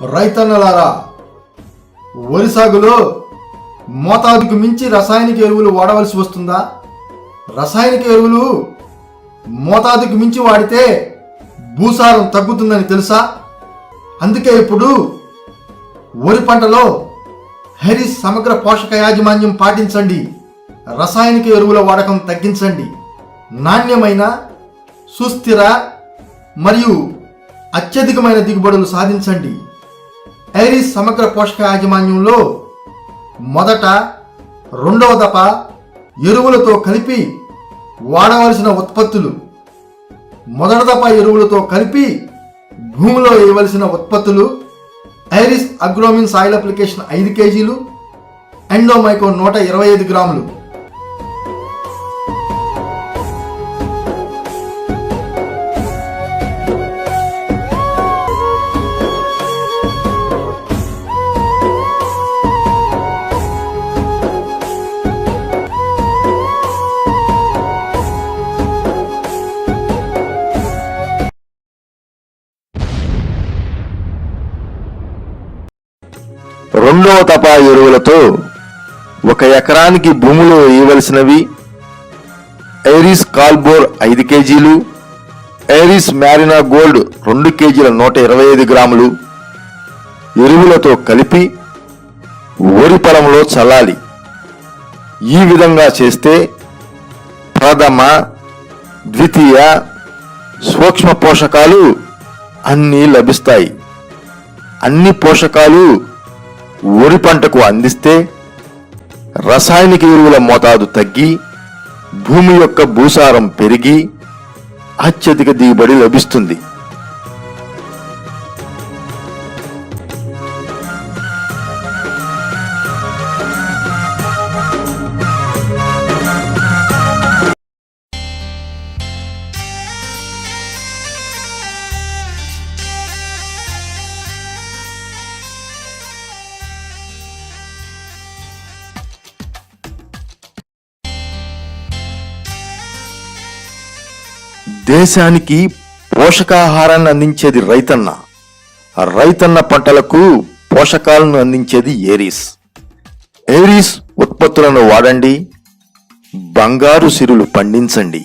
రైతన్నలారా, వరి సాగులో మోతాదుకు మించి రసాయనిక ఎరువులు వాడవలసి వస్తుందా? రసాయనిక ఎరువులు మోతాదుకు మించి వాడితే భూసారం తగ్గుతుందని తెలుసా? అందుకే ఇప్పుడు వరి పంటలో హెరిస్ సమగ్ర పోషక యాజమాన్యం పాటించండి. రసాయనిక ఎరువుల వాడకం తగ్గించండి. నాణ్యమైన, సుస్థిర మరియు అత్యధికమైన దిగుబడులు సాధించండి. హెరిస్ సమగ్ర పోషక యాజమాన్యంలో మొదట, రెండవ దఫ ఎరువులతో కలిపి వాడవలసిన ఉత్పత్తులు. మొదటి దఫ ఎరువులతో కలిపి భూమిలో వేయవలసిన ఉత్పత్తులు: Iris Agromin soil application 5 kg, Endomyco 125 గ్రాములు. రెండవ తపా ఎరువులతో 1 ఎకరానికి భూమిలో వేయవలసినవి: Iris Calbor 5 kg, Iris Marina gold 2 kg 125 గ్రాములు ఎరువులతో కలిపి వరి పొలంలో చల్లాలి. ఈ విధంగా చేస్తే ప్రథమ, ద్వితీయ, సూక్ష్మ పోషకాలు అన్నీ లభిస్తాయి. అన్ని పోషకాలు వరి పంటకు అందిస్తే రసాయనిక ఎరువుల మోతాదు తగ్గి భూమి యొక్క భూసారం పెరిగి అత్యధిక దిగుబడి లభిస్తుంది. దేశానికి పోషకాహారాన్ని అందించేది రైతన్న. రైతన్న పంటలకు పోషకాలను అందించేది ఏరీస్. ఏరీస్ ఉత్పత్తులను వాడండి, బంగారు సిరులు పండించండి.